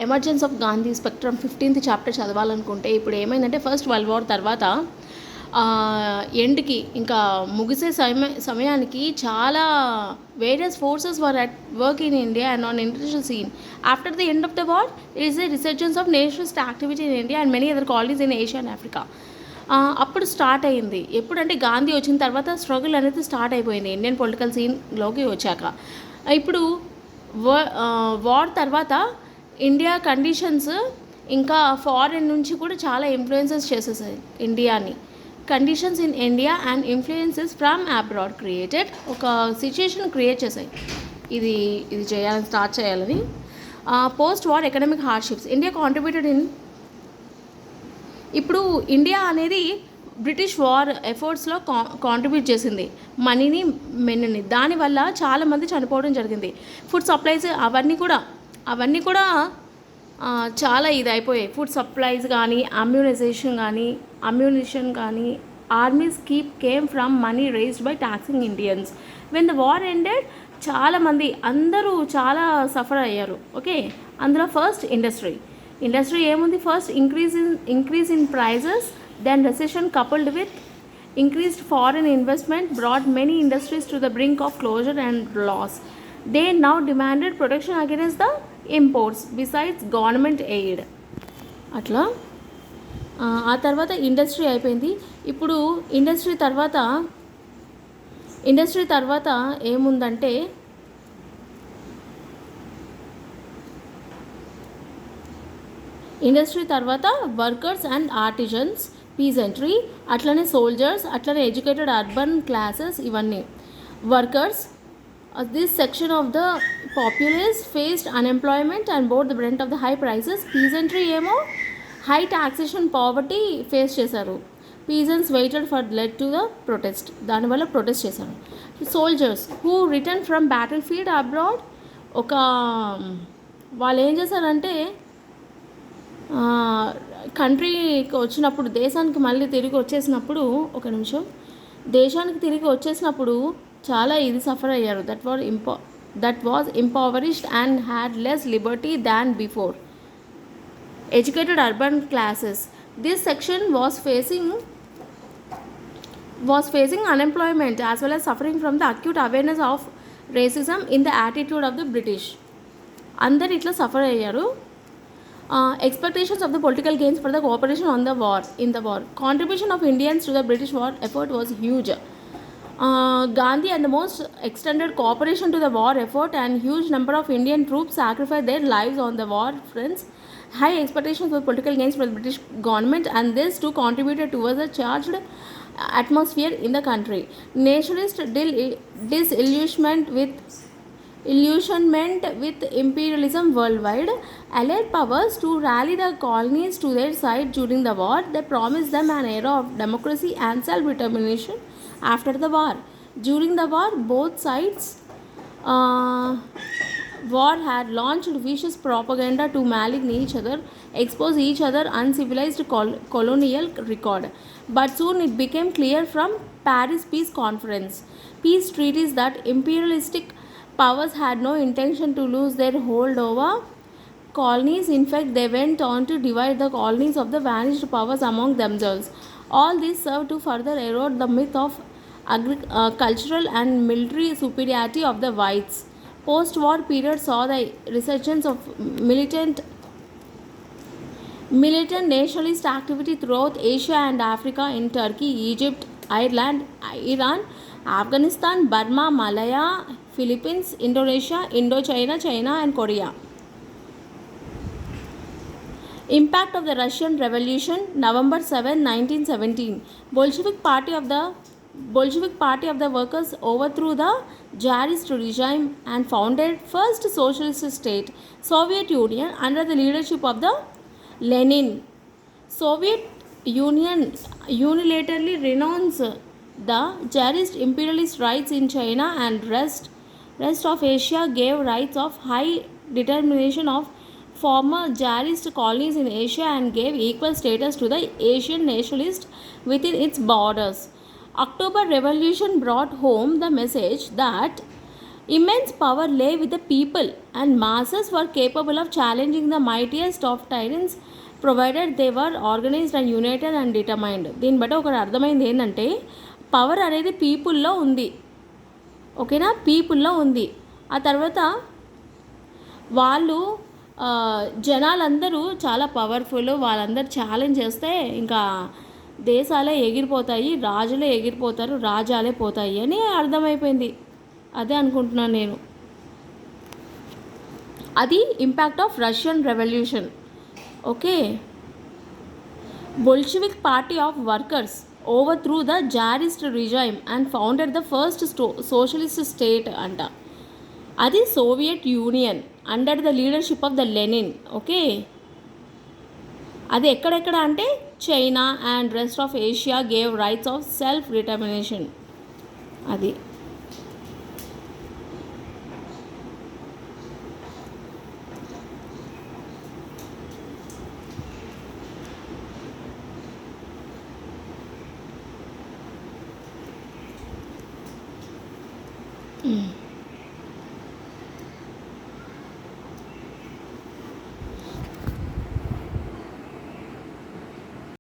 Emergence of Gandhi spectrum 15th chapter చదవాలనుకుంటే ఇప్పుడు ఏమైందంటే ఫస్ట్ వరల్డ్ వార్ తర్వాత ఎండ్కి ఇంకా ముగిసే సమయానికి చాలా various forces were at work in India and on international scene. After the end of the war it is a resurgence of nationalist activity in India and many other colonies in Asia and Africa. అప్పుడు start అయింది. ఎప్పుడంటే గాంధీ వచ్చిన తర్వాత struggle అనేది start అయిపోయింది Indian political సీన్లోకి వచ్చాక. ఇప్పుడు war తర్వాత ఇండియా కండిషన్స్ ఇంకా ఫారెన్ నుంచి కూడా చాలా ఇన్ఫ్లుయెన్సెస్ చేసేసాయి ఇండియాని. Conditions in India and influences from abroad created ఒక సిచ్యుయేషన్ క్రియేట్ చేశాయి ఇది చేయాలని స్టార్ట్ చేయాలని. Post war economic hardships India contributed in. ఇప్పుడు ఇండియా అనేది బ్రిటిష్ వార్ ఎఫర్ట్స్లో కాంట్రిబ్యూట్ చేసింది మనీని మెన్నుని. దానివల్ల చాలామంది చనిపోవడం జరిగింది. ఫుడ్ సప్లైస్ అవన్నీ కూడా చాలా ఇది అయిపోయాయి. ఫుడ్ సప్లైస్ కానీ అమ్యూనిషన్ కానీ armies came from money raised by taxing Indians. When the war ended చాలామంది అందరూ చాలా సఫర్ అయ్యారు. ఓకే, అందులో ఫస్ట్ ఇండస్ట్రీ ఏముంది? First increase in prices, then recession coupled with increased foreign investment brought many industries to the brink of closure and loss. They now demanded protection against the imports besides government aid. అట్లా ఆ తర్వాత industry అయిపోయింది. ఇప్పుడు industry తర్వాత ఏముందంటే industry తర్వాత workers and artisans, పీజెంట్రీ, అట్లనే soldiers, అట్లనే ఎడ్యుకేటెడ్ అర్బన్ క్లాసెస్. ఇవన్నీ workers, this section of the populace faced unemployment and bore the brunt of the high prices. Peasantry ఏమో హై టాక్సేషన్ పావర్టీ ఫేస్ చేశారు. Peasants waited for led to the protest, దానివల్ల protest చేశారు. Soldiers who return from battle field abroad, వాళ్ళు ఏం చేశారంటే కంట్రీకి వచ్చినప్పుడు, దేశానికి మళ్ళీ తిరిగి వచ్చేసినప్పుడు, దేశానికి తిరిగి వచ్చేసినప్పుడు చాలా ఇది సఫర్ అయ్యారు. That was ఇంపవరిష్డ్ and had less Liberty than before. Educated urban classes, this section was facing unemployment as well as suffering from the acute awareness of racism in the attitude of the British. అందరు ఇట్లా suffer అయ్యారు. Expectations of the political gains for the cooperation in the war. Contribution of Indians to the British war effort was huge. Gandhi and the most extended cooperation to the war effort and huge number of Indian troops sacrificed their lives on the war fronts. High expectations for political gains for the British government, and this too contributed towards a charged atmosphere in the country. Nationalist disillusionment with imperialism worldwide allied powers to rally the colonies to their side during the war. They promised them an era of democracy and self-determination after the war. During the war, both sides war had launched vicious propaganda to malign each other, expose each other uncivilized colonial record. But soon it became clear from Paris Peace Conference peace treaties that imperialistic powers had no intention to lose their hold over colonies. In fact, they went on to divide the colonies of the vanished powers among themselves. All this served to further erode the myth of cultural and military superiority of the whites. Post-war period saw the resurgence of militant nationalist activity throughout Asia and Africa, in Turkey, Egypt, Ireland, Iran, Afghanistan, Burma, Malaya, Philippines, Indonesia, Indochina, China and Korea. Impact of the Russian Revolution, November 7, 1917. Bolshevik Party of the Workers overthrew the Tsarist regime and founded first socialist state, Soviet Union, under the leadership of the Lenin. Soviet Union unilaterally renounced the Tsarist imperialist rights in China, and rest of Asia gave rights of high determination of former Tsarist colonies in Asia and gave equal status to the Asian nationalists within its borders. October Revolution brought home the message that Immense power lay with the people, and masses were capable of challenging the mightiest of tyrants provided they were organized and united and determined. దీన్ని బట్టి ఒకటి అర్థమైంది ఏంటంటే power అనేది పీపుల్లో ఉంది. ఓకేనా, పీపుల్లో ఉంది. ఆ తర్వాత వాళ్ళు జనాలందరూ చాలా పవర్ఫుల్, వాళ్ళందరూ ఛాలెంజ్ చేస్తే ఇంకా దేశాలే ఎగిరిపోతాయి, రాజులే ఎగిరిపోతారు, రాజ్యాలే పోతాయి అని అర్థమైపోయింది. అదే అనుకుంటున్నాను నేను. అది impact of Russian revolution. Okay, Bolshevik party of workers overthrew the tsarist regime and founded the first socialist state అంట. అది Soviet Union under the leadership of the Lenin. Okay, అది ఎక్కడెక్కడ అంటే China and rest of Asia gave rights of self determination. అది Mm.